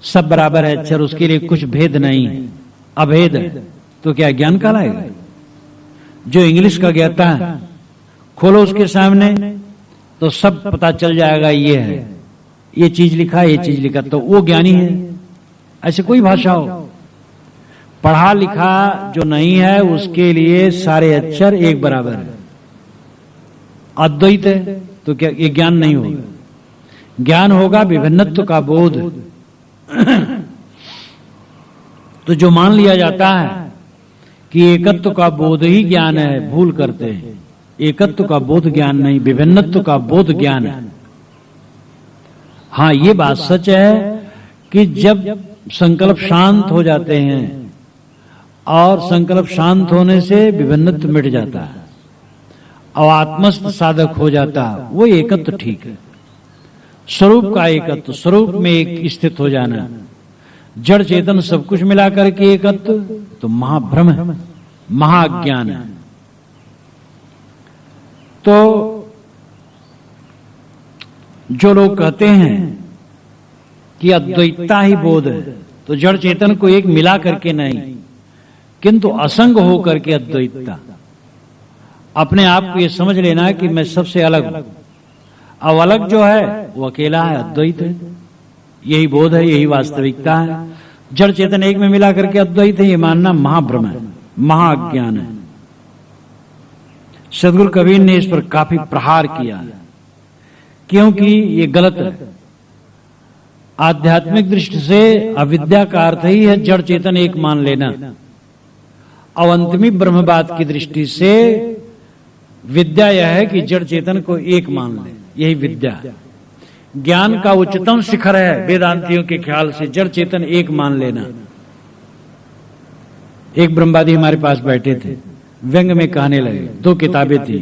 सब बराबर है अक्षर, उसके लिए कुछ भेद नहीं है, अभेद है, तो क्या ज्ञान कहलाएगा? जो इंग्लिश का ज्ञाता है, खोलो उसके सामने तो सब पता चल जाएगा, ये है, ये चीज लिखा, ये चीज लिखा, तो वो ज्ञानी है। ऐसे कोई भाषा हो, पढ़ा लिखा जो नहीं है उसके लिए सारे अक्षर एक बराबर है, अद्वैत है, तो क्या ये ज्ञान नहीं होगा? ज्ञान होगा विभिन्नत्व का बोध। तो जो मान लिया जाता है कि एकत्व का बोध ही ज्ञान है, भूल करते हैं। एकत्व का बोध ज्ञान नहीं, विभिन्नत्व का बोध ज्ञान है। हाँ, ये बात सच है कि जब संकल्प शांत हो जाते हैं और संकल्प शांत होने से विभिन्नत्व मिट जाता है और आत्मस्थ साधक हो जाता है, वो एकत्व ठीक है। स्वरूप का एकत्व, स्वरूप में एक स्थित हो जाना, जड़ चेतन सब कुछ मिलाकर के एकत्व, तो महाभ्रम है, महाज्ञान है। तो जो लोग कहते हैं कि अद्वैतता ही बोध है, तो जड़ चेतन को एक मिला करके नहीं, किंतु असंग हो करके अद्वैतता। अपने आप को ये समझ लेना कि मैं सबसे अलग हूं। अब अलग जो है वो अकेला है, अद्वैत है। यही बोध है, यही वास्तविकता है। जड़ चेतन एक में मिला करके अद्वैत है, ये मानना महाभ्रम है, महाज्ञान है। सदगुरु कबीर ने इस पर काफी प्रहार किया है, क्योंकि ये गलत है। आध्यात्मिक दृष्टि से अविद्या का अर्थ ही है जड़ चेतन एक मान लेना, और अंतिमी ब्रह्मवाद की दृष्टि से विद्या यह है कि जड़ चेतन को एक मान ले, यही विद्या है। ज्ञान का उच्चतम शिखर है वेदांतियों के ख्याल से जड़ चेतन एक मान लेना। एक ब्रह्मवादी हमारे पास बैठे थे, व्यंग में कहने लगे, 2 किताबें थी,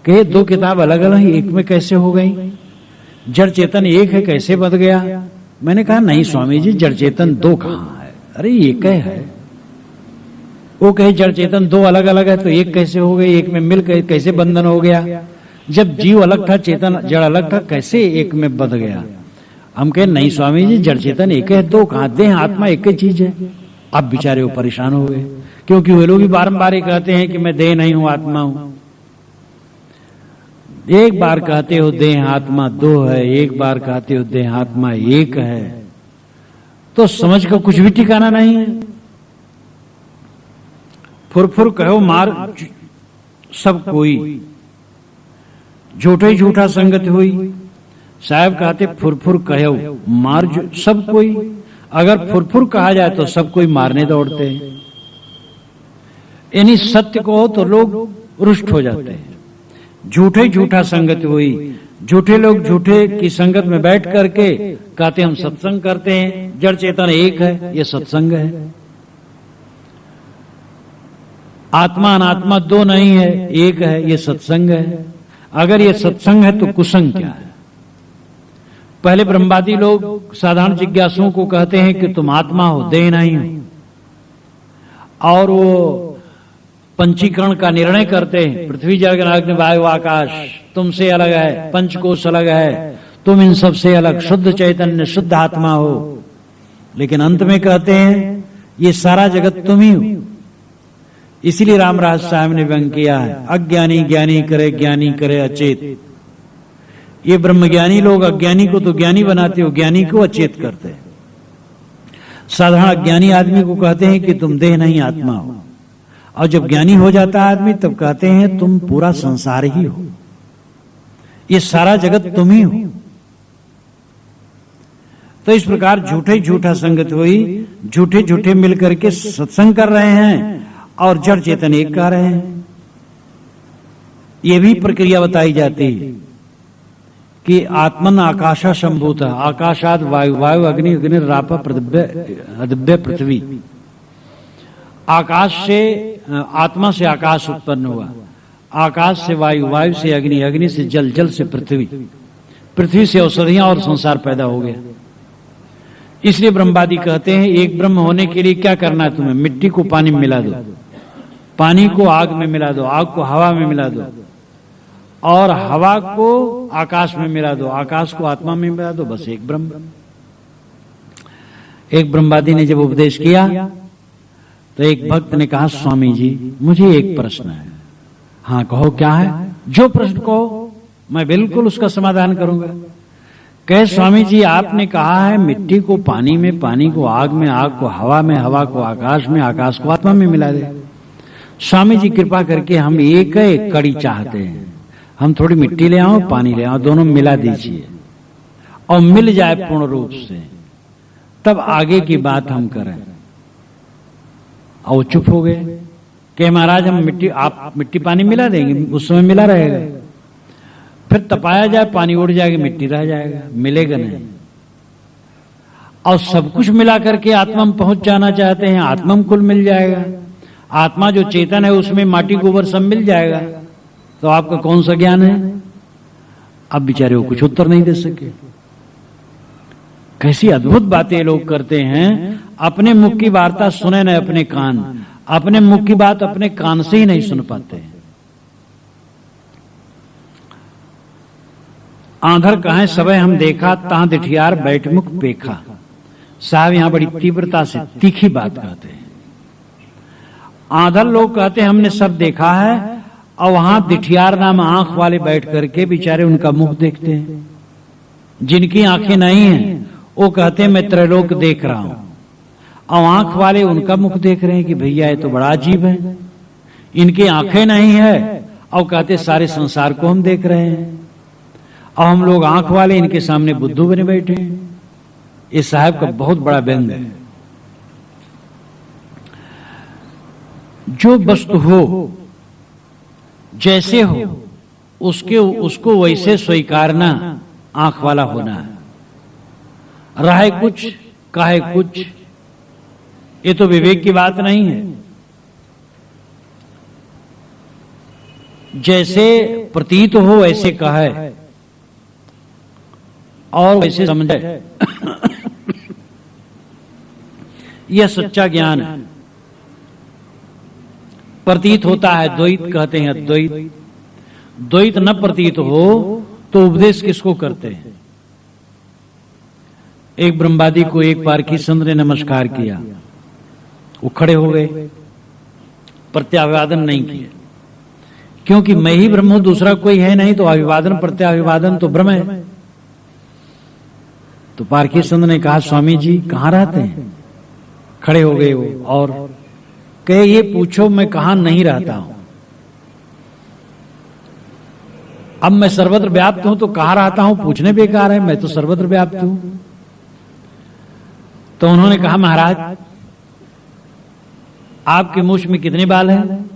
कहे 2 किताब अलग अलग एक में कैसे हो गई? जड़ चेतन एक है, कैसे बद गया? मैंने कहा नहीं स्वामी जी, जड़ चेतन 2 कहां है? अरे एक है। वो कहे जड़ चेतन 2 अलग अलग है, तो एक कैसे हो गई? एक में मिल कैसे बंधन हो गया? जब जीव अलग था, चेतन जड़ अलग था, कैसे एक में बंध गया? हम कहे नहीं स्वामी जी, जड़ चेतन एक है, 2 कहां? देह आत्मा एक ही चीज है। अब बेचारे वो परेशान हो गए, क्योंकि वे लोग भी बारंबार कहते हैं कि मैं देह नहीं हूं, आत्मा हूं। एक बार कहते हो देह आत्मा 2 है, एक बार कहते हो देह आत्मा 1 है, तो समझ का कुछ भी ठिकाना नहीं है। फुरफुर कहो मार सब कोई, झूठे ही झूठा संगत हुई। साहब कहते फुरफुर कहो मार सब कोई। अगर फुरफुर कहा जाए तो सब कोई मारने दौड़ते हैं, यानी सत्य को हो तो लोग रुष्ट हो जाते हैं। झूठे झूठा संगत हुई, झूठे लोग झूठे की संगत में बैठ करके कहते हम सत्संग करते हैं, जड़ चेतन एक है, ये सत्संग है। आत्मा अनात्मा 2 नहीं है, एक है, ये सत्संग है। अगर ये सत्संग है तो कुसंग क्या है? पहले ब्रह्मवादी लोग साधारण जिज्ञासुओं को कहते हैं कि तुम आत्मा हो, देह नहीं हो, और वो पंचीकरण का निर्णय करते हैं, पृथ्वी जल अग्नि वायु आकाश तुमसे अलग है, पंचकोश अलग है, तुम इन सबसे अलग शुद्ध चैतन्य शुद्ध आत्मा हो। लेकिन अंत में कहते हैं ये सारा जगत तुम ही हो। इसलिए रामराज साहब ने व्यंग किया है, अज्ञानी ज्ञानी करे, ज्ञानी करे अचेत। ये ब्रह्मज्ञानी लोग अज्ञानी को तो ज्ञानी बनाते हो, ज्ञानी को अचेत करते हैं। साधारण अज्ञानी आदमी को कहते हैं कि तुम देह नहीं आत्मा हो, और जब ज्ञानी हो जाता है आदमी तब कहते हैं तुम पूरा संसार ही हो, ये सारा जगत तुम ही हो। तो इस प्रकार झूठे झूठा संगत हुई, झूठे झूठे मिलकर के सत्संग कर रहे हैं और जड़ चेतन एक कह रहे हैं। ये भी प्रक्रिया बताई जाती है कि आत्मन आकाशा संभूत, आकाशाद वायु, वायु अग्नि, अग्नि राप दिव्य पृथ्वी। आकाश से आत्मा से आकाश उत्पन्न हुआ, आकाश से वायु, वायु से अग्नि, अग्नि से जल, जल से पृथ्वी, पृथ्वी से औषधियां और संसार पैदा हो गया। इसलिए ब्रह्मवादी कहते हैं एक ब्रह्म होने के लिए क्या करना है तुम्हें? मिट्टी को पानी में मिला दो, पानी को आग में मिला दो, आग को हवा में मिला दो, और हवा को आकाश में मिला दो, आकाश को आत्मा में मिला दो, बस एक ब्रह्म। एक ब्रह्मवादी ने जब उपदेश किया तो एक भक्त ने कहा स्वामी जी मुझे एक प्रश्न है। हाँ कहो क्या है? जो प्रश्न कहो मैं बिल्कुल उसका समाधान करूंगा। कहे स्वामी जी आपने कहा है मिट्टी को पानी में, पानी को आग में, आग को हवा में, हवा को आकाश में, आकाश को आत्मा में मिला दे। स्वामी जी कृपा करके हम एक कड़ी चाहते हैं, हम थोड़ी मिट्टी ले आओ, पानी ले आओ, दोनों मिला दीजिए और मिल जाए पूर्ण रूप से, तब आगे की बात हम करें। और चुप हो गए कि महाराज हम आप मिट्टी पानी मिला देंगे, उस समय मिला रहेगा, फिर तपाया जाए पानी उड़ जाएगा, मिट्टी रह जाएगा, मिलेगा नहीं। और सब कुछ मिला करके आत्मा में पहुंच जाना चाहते हैं, आत्मा में कुल मिल जाएगा। आत्मा जो चेतन है उसमें माटी गोबर सब मिल जाएगा, तो आपका कौन सा ज्ञान है? अब बेचारे वो कुछ उत्तर नहीं दे सके। कैसी अद्भुत बातें लोग करते हैं। अपने मुख की वार्ता सुने न अपने कान, अपने मुख की बात अपने कान से ही नहीं सुन पाते। आंधर कहें सबे हम देखा, तां दिठियार बैठ मुख पेखा। साहब यहां बड़ी तीव्रता से तीखी बात कहते हैं। आंधर लोग कहते हैं हमने सब देखा है, और वहां दिठियार नाम आंख वाले बैठ करके बेचारे उनका मुख देखते हैं। जिनकी आंखें नहीं हैं वो कहते हैं मैं त्रैलोक देख रहा हूं, और आंख वाले उनका मुख देख रहे हैं कि भैया ये तो बड़ा अजीब है। इनकी आंखें नहीं है और कहते सारे संसार को हम देख रहे हैं, और हम लोग आंख वाले इनके सामने बुद्धू बने बैठे हैं। इस साहब का बहुत बड़ा व्यंग है। जो वस्तु हो जैसे हो उसको वैसे स्वीकारना आंख वाला होना है। रहे कुछ कहे कुछ, ये तो विवेक की बात नहीं है। जैसे प्रतीत हो वैसे कहे और वैसे समझे, यह सच्चा ज्ञान है। प्रतीत होता है द्वैत कहते हैं अद्वैत। द्वैत न प्रतीत हो तो उपदेश किसको करते हैं? एक ब्रह्मवादी को एक पारखी संत ने नमस्कार किया, वो खड़े हो गए, प्रत्याभिवादन नहीं किया, क्योंकि मैं ही ब्रह्म हूं, दूसरा कोई है नहीं, तो अभिवादन प्रत्याभिवादन तो ब्रह्म है। तो पारखी संत ने कहा स्वामी जी कहां रहते हैं? खड़े हो गए वो और कहे ये पूछो मैं कहां नहीं रहता हूं। अब मैं सर्वत्र व्याप्त हूं तो कहां रहता हूं पूछने बेकार है, मैं तो सर्वत्र व्याप्त हूं। तो उन्होंने कहा महाराज आपके मूछ में कितने बाल हैं?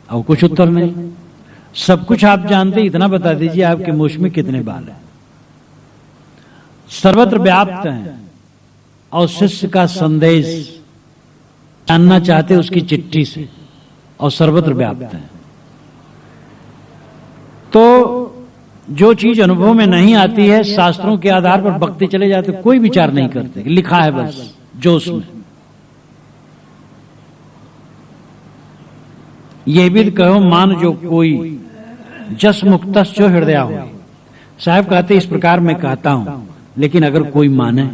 और कुछ उत्तर नहीं। सब कुछ आप जानते, इतना बता दीजिए आपके मूछ में कितने बाल हैं। सर्वत्र व्याप्त हैं और शिष्य का संदेश जानना चाहते उसकी चिट्ठी से, और सर्वत्र व्याप्त है। तो जो चीज अनुभव में नहीं आती है शास्त्रों के आधार पर बकते चले जाते, कोई विचार नहीं करते, लिखा है बस जोश में। यह भी कहो मान जो कोई जस मुक्तस जो हृदय हो। साहब कहते इस प्रकार मैं कहता हूं, लेकिन अगर कोई माने,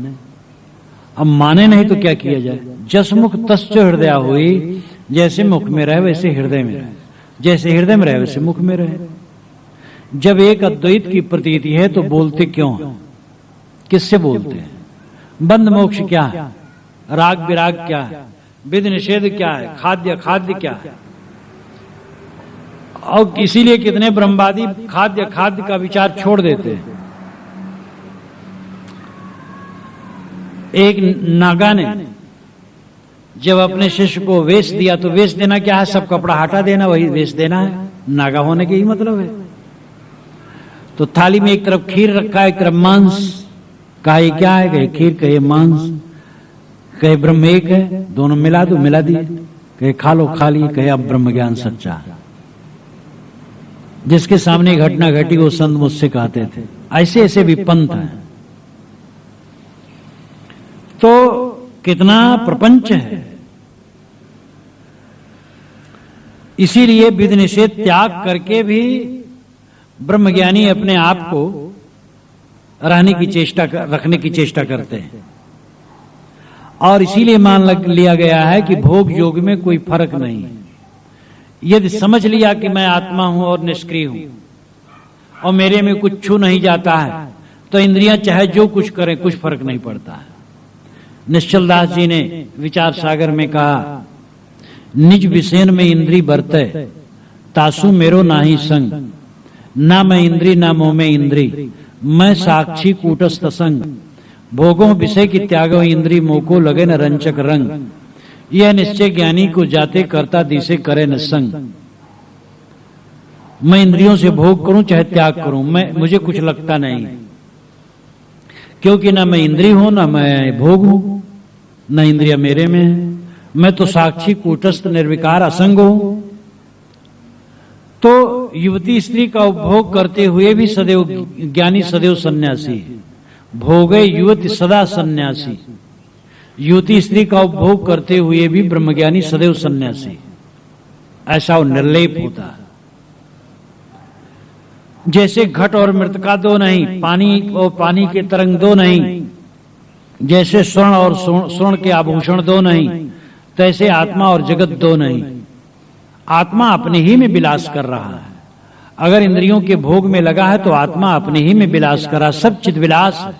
अब माने नहीं तो क्या किया जाए? जस मुख तस् जो हृदय हुई, जैसे मुख में रहे वैसे हृदय में रहे, जैसे हृदय में रहे वैसे मुख में रहे। जब एक अद्वैत की प्रतीति है तो बोलते क्यों हैं? किससे बोलते हैं? बंध मोक्ष क्या है? राग विराग क्या है? विधि निषेध क्या है? खाद्य खाद्य क्या है? और इसीलिए कितने ब्रह्मवादी खाद्य खाद्य का विचार छोड़ देते हैं। एक नागा ने जब अपने शिष्य को वेश दिया, तो वेश देना क्या है? सब कपड़ा हटा देना, वही वेश देना है। नागा होने के ही मतलब है। तो थाली में एक तरफ खीर रखा है, एक तरफ मांस। कहा ये क्या है? कहे खीर, कहे मांस, कहे ब्रह्म एक है, दोनों मिला दो, मिला दिए। कहे खा लो, खा लिए। कहे अब ब्रह्म ज्ञान सच्चा है। जिसके सामने घटना घटी वो संत मुझसे कहते थे। ऐसे ऐसे भी पंथ हैं। तो कितना प्रपंच है। इसीलिए विधि निषेध त्याग करके भी ब्रह्मज्ञानी अपने आप को रहने की चेष्टा रखने की चेष्टा करते हैं। और इसीलिए मान लिया गया है कि भोग योग में कोई फर्क नहीं है। यदि समझ लिया कि मैं आत्मा हूं और निष्क्रिय हूं और मेरे में कुछ छू नहीं जाता है, तो इंद्रियां चाहे जो कुछ करें कुछ फर्क नहीं पड़ता है। निश्चल दास जी ने विचार सागर में कहा, निज विषयन में इंद्री बरते, तासु मेरो नाही संग, ना मैं इंद्री ना मोह में इंद्री, मैं साक्षी कूटस्थ संग, भोगों विषय की त्यागो इंद्री मोको लगे न रंचक रंग, यह निश्चय ज्ञानी को जाते करता दिसे करे न संग। मैं इंद्रियों से भोग करूं चाहे त्याग करूं, मुझे कुछ लगता नहीं, क्योंकि ना मैं इंद्रिय हूं ना मैं भोग हूं, न इंद्रिया मेरे में है। मैं तो साक्षी कूटस्थ निर्विकार असंग हूं। तो युवती स्त्री का उपभोग करते हुए भी सदैव ज्ञानी सदैव सन्यासी, भोगे युवती सदा सन्यासी। युवती स्त्री का उपभोग करते हुए भी ब्रह्मज्ञानी सदैव सन्यासी, ऐसा वो निर्लेप होता है। जैसे घट और मृतिका दो नहीं, पानी और पानी के तरंग दो नहीं, जैसे स्वर्ण और स्वर्ण के आभूषण दो नहीं, तैसे आत्मा और जगत दो नहीं। आत्मा अपने ही में विलास कर रहा है। अगर इंद्रियों के भोग में लगा है तो आत्मा अपने ही में विलास कर रहा, सब चिद विलास है।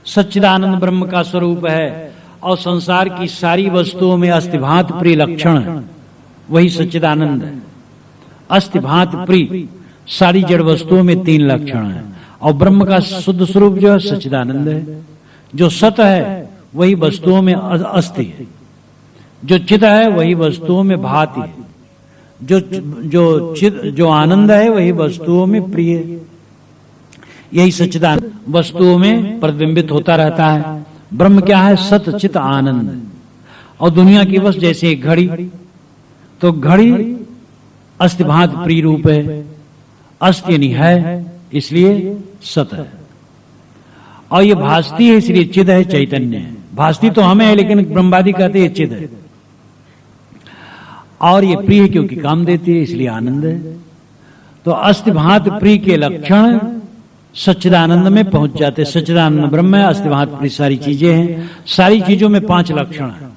सच्चिदानंद ब्रह्म का स्वरूप है और संसार की सारी वस्तुओं में अस्तिभांत प्रिय लक्षण है, वही सच्चिदानंद है। अस्तिभांत प्रिय सारी जड़ वस्तुओं में 3 लक्षण है, और ब्रह्म का शुद्ध स्वरूप जो है सच्चिदानंद है। जो सत है वही वस्तुओं में अस्ति है, जो चित है वही वस्तुओं में भाति है, जो आनंद है वही वस्तुओं में प्रिय है। यही सच्चिदानंद वस्तुओं में प्रतिबिंबित होता रहता है। ब्रह्म क्या है? सत चित आनंद। और दुनिया की बस जैसे एक घड़ी, तो घड़ी अस्तिभांत प्रिय रूप है, अस्त यानी है, इसलिए सत है। और ये भासती है इसलिए चिद है, चैतन्य है। भासती तो हमें है लेकिन ब्रह्मवादी कहते हैं चिद है। और ये प्रिय है क्योंकि काम देती है, इसलिए आनंद है। तो अस्तिभांत प्रिय के लक्षण सच्चिदानंद में पहुंच जाते। सच्चिदानंद ब्रह्म है, अस्तिभांत प्रिय सारी चीजें हैं। सारी चीजों में 5 लक्षण है।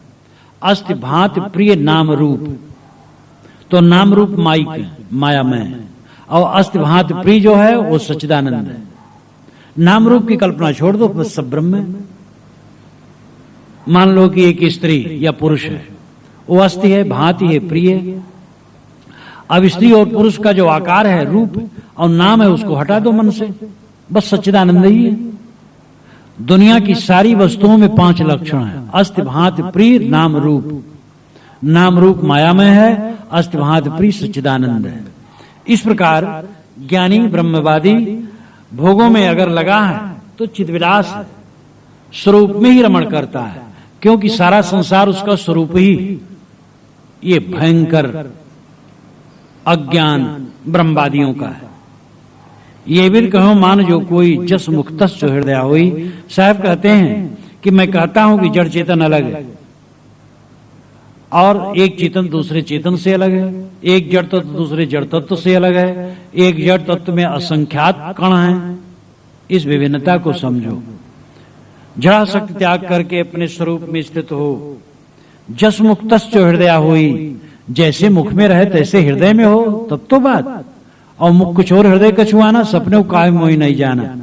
अस्तिभांत प्रिय नाम रूप, तो नाम रूप माइक है, मायामय है, और अस्तिभांत प्रिय जो है वो सच्चिदानंद है। नाम रूप की कल्पना छोड़ दो, बस सब ब्रह्म है। मान लो कि एक स्त्री या पुरुष है, वो अस्थि है, भांति है, प्रिय है। अब स्त्री और पुरुष का जो आकार है, रूप और नाम है, उसको हटा दो मन से, बस सच्चिदानंद ही है। दुनिया की सारी वस्तुओं में 5 लक्षण है। अस्तिभांत प्रिय नाम रूप, नाम रूप मायामय है, अस्तिभांत प्रिय सच्चिदानंद है। इस प्रकार ज्ञानी ब्रह्मवादी भोगों में अगर लगा है तो चिद्विलास है, स्वरूप में ही रमण करता है, क्योंकि सारा संसार उसका स्वरूप ही। ये भयंकर अज्ञान ब्रह्मवादियों का है। ये भी कहो मान जो कोई जस मुक्तस जो हृदय हुई। साहब कहते हैं कि मैं कहता हूं कि जड़ चेतन अलग है और एक चेतन दूसरे चेतन से अलग है, एक जड़ तत्व दूसरे जड़ तत्व से अलग है, एक जड़ तत्व में असंख्यात कण हैं। इस विभिन्नता को समझो। जड़ा शक्ति त्याग करके अपने स्वरूप में स्थित हो। जस मुक्तस जो हृदय हुई, जैसे मुख में रहे तैसे हृदय में हो, तब तो बात। और मुख कुछ और हृदय का छुआना, सपने को काहे मोही नहीं जाना।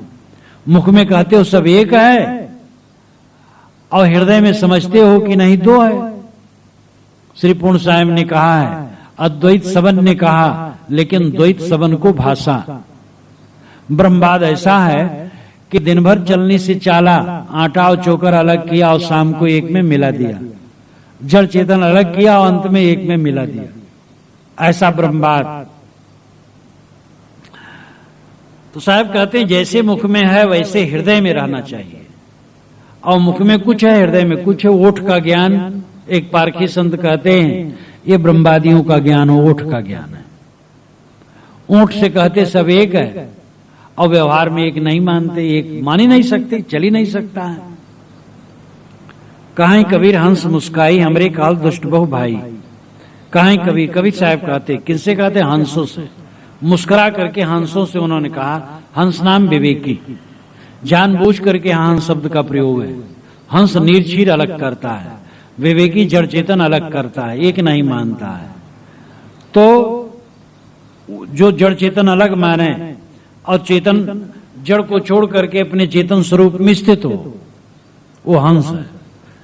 मुख में कहते हो सब एक है और हृदय में समझते हो कि नहीं दो है। श्री पूर्ण साहेब ने कहा है, अद्वैत सबन ने कहा लेकिन द्वैत सबन को भाषा। ब्रह्मवाद ऐसा है कि दिन भर चलने से चाला, आटा और चोकर अलग किया और शाम को एक में मिला दिया, जड़ चेतन अलग किया और अंत में एक में मिला दिया। ऐसा ब्रह्मवाद। तो साहब कहते हैं जैसे मुख में है वैसे हृदय में रहना चाहिए। और मुख में कुछ है, हृदय में कुछ है। ओठ का ज्ञान, एक पारखी संत कहते हैं ये ब्रह्मवादियों का ज्ञान हो, ओठ का ज्ञान है। ओठ से कहते सब एक है और व्यवहार में एक नहीं मानते, एक मान ही नहीं सकते, चल ही नहीं सकता है। कहीं कबीर हंस मुस्काई हमरे काल दुष्ट बहु भाई। कहीं कबीर, कबीर साहब कहते, किससे कहते? हंसों से। मुस्कुरा करके हंसों से उन्होंने कहा, हंस नाम विवेकी। जानबूझ करके हंस शब्द का प्रयोग है। हंस निर्छीर अलग करता है, विवेकी जड़ चेतन अलग करता है, एक नहीं मानता है। तो जो जड़ चेतन अलग माने और चेतन जड़ को छोड़ करके अपने चेतन स्वरूप में स्थित हो, वो हंस है।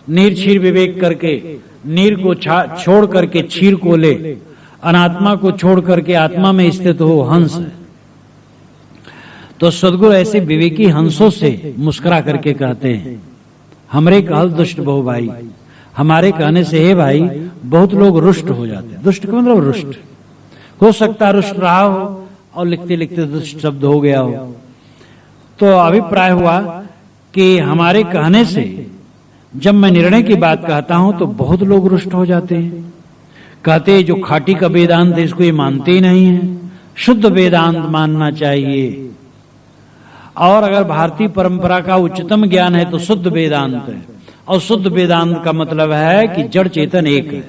निर्छीर विवेक करके नीर को छोड़ करके क्षीर को ले, अनात्मा को छोड़ करके आत्मा में स्थित हो, हंस है। तो सदगुरु ऐसे विवेकी हंसों से मुस्कुरा करके कहते हैं, हमरे कहल दुष्ट बहु भाई। हमारे कहने से हे भाई बहुत लोग रुष्ट हो जाते हैं। दुष्ट का मतलब रुष्ट, हो सकता है रुष्ट रहा हो और लिखते लिखते दुष्ट शब्द हो गया हो। तो अभिप्राय हुआ कि हमारे कहने से जब मैं निर्णय की बात कहता हूं तो बहुत लोग रुष्ट हो जाते हैं। कहते हैं जो खाटी का वेदांत है इसको ये मानते ही नहीं है, शुद्ध वेदांत मानना चाहिए। और अगर भारतीय परंपरा का उच्चतम ज्ञान है तो शुद्ध वेदांत है, और शुद्ध वेदांत का मतलब है कि जड़ चेतन एक है,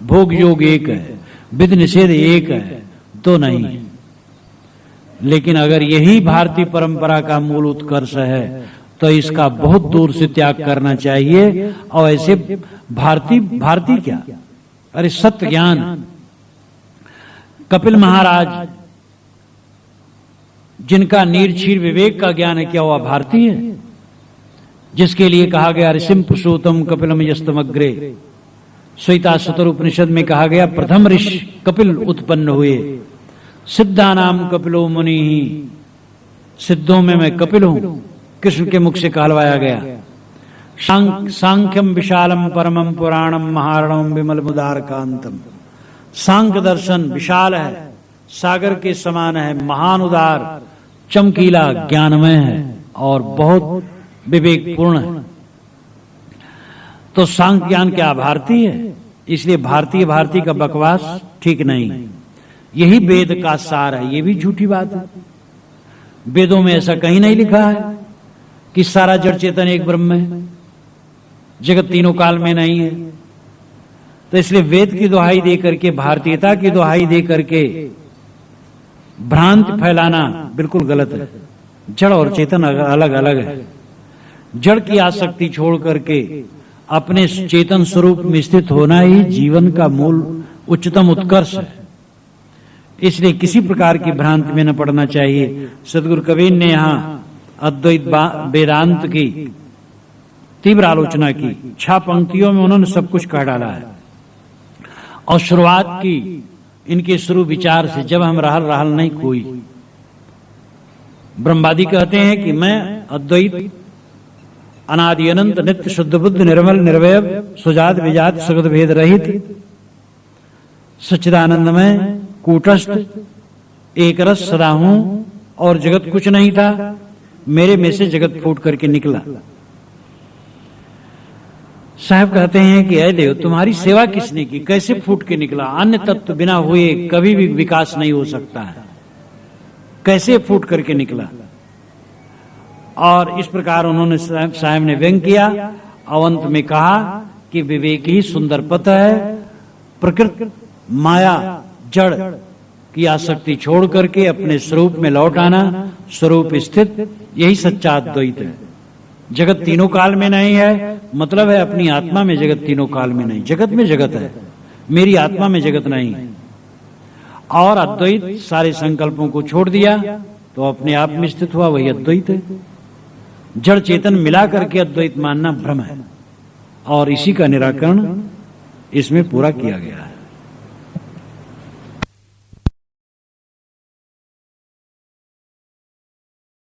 भोग योग एक है, विध निषेध एक है, दो नहीं है। लेकिन अगर यही भारतीय परंपरा का मूल उत्कर्ष है तो इसका बहुत दूर से त्याग करना चाहिए। और ऐसे भारतीय क्या, अरे सत्य ज्ञान, कपिल महाराज जिनका नीरक्षीर विवेक का ज्ञान है, क्या वह भारतीय है? जिसके लिए कहा गया ऋषिम पुरुषोत्तम कपिलम यस्तमग्रे, श्वेताश्वतर उपनिषद में कहा गया प्रथम ऋषि कपिल उत्पन्न हुए, सिद्धा नाम कपिलो मुनि ही, सिद्धों में मैं कपिल हूं, कृष्ण के मुख से कहलवाया गया। सांख्यम विशालम परमम पुराणम महारणम विमल मुदार कांतम, सांख्य दर्शन विशाल है, सागर के समान है, महान उदार चमकीला ज्ञानमय है और बहुत विवेकपूर्ण है। तो सांख्य ज्ञान क्या भारतीय है? इसलिए भारतीय का बकवास ठीक नहीं। यही वेद का सार है, ये भी झूठी बात है। वेदों में ऐसा कहीं नहीं लिखा है कि सारा जड़ चेतन एक ब्रह्म है, जगत तीनों काल में नहीं है। तो इसलिए वेद की दुहाई दे करके, भारतीयता की दुहाई दे करके भ्रांति फैलाना बिल्कुल गलत है। जड़ और चेतन अलग अलग है। जड़ की आसक्ति छोड़ करके अपने चेतन स्वरूप में स्थित होना ही जीवन का मूल उच्चतम उत्कर्ष है। इसलिए किसी प्रकार की भ्रांति में न पड़ना चाहिए। सदगुरु कबीर ने यहाँ अद्वैत वेदांत की तीव्र आलोचना की। 6 पंक्तियों में उन्होंने सब कुछ कह डाला है। और शुरुआत की इनके शुरू विचार से, जब हम रहल नहीं कोई। ब्रह्मवादी कहते हैं कि मैं अद्वैत अनादि अनंत नित्य शुद्ध बुद्ध निर्मल निर्वय सुजात विजात सगत भेद रहित सच्चिदानंदमय कूटस्थ एक रस सदा हूं और जगत कुछ नहीं था, मेरे में से जगत फूट करके निकला। साहब कहते हैं कि ऐ देव, तुम्हारी सेवा किसने की, कैसे फूट के निकला? अन्य तत्व बिना हुए कभी भी विकास नहीं हो सकता है, कैसे फूट करके निकला? और इस प्रकार उन्होंने साहब ने व्यंग किया। अवंत में कहा कि विवेक ही सुंदर पथ है, प्रकृति माया जड़ की आसक्ति छोड़ करके अपने स्वरूप में लौट आना, स्वरूप स्थित, यही सच्चा अद्वैत है। जगत तीनों काल में नहीं है, मतलब है अपनी आत्मा में जगत तीनों काल में नहीं। जगत में जगत है, मेरी आत्मा में जगत नहीं है। और अद्वैत सारे संकल्पों को छोड़ दिया तो अपने आप में स्थित हुआ, वही अद्वैत है। जड़ चेतन मिला करके अद्वैत मानना भ्रम है, और इसी का निराकरण इसमें पूरा किया गया है।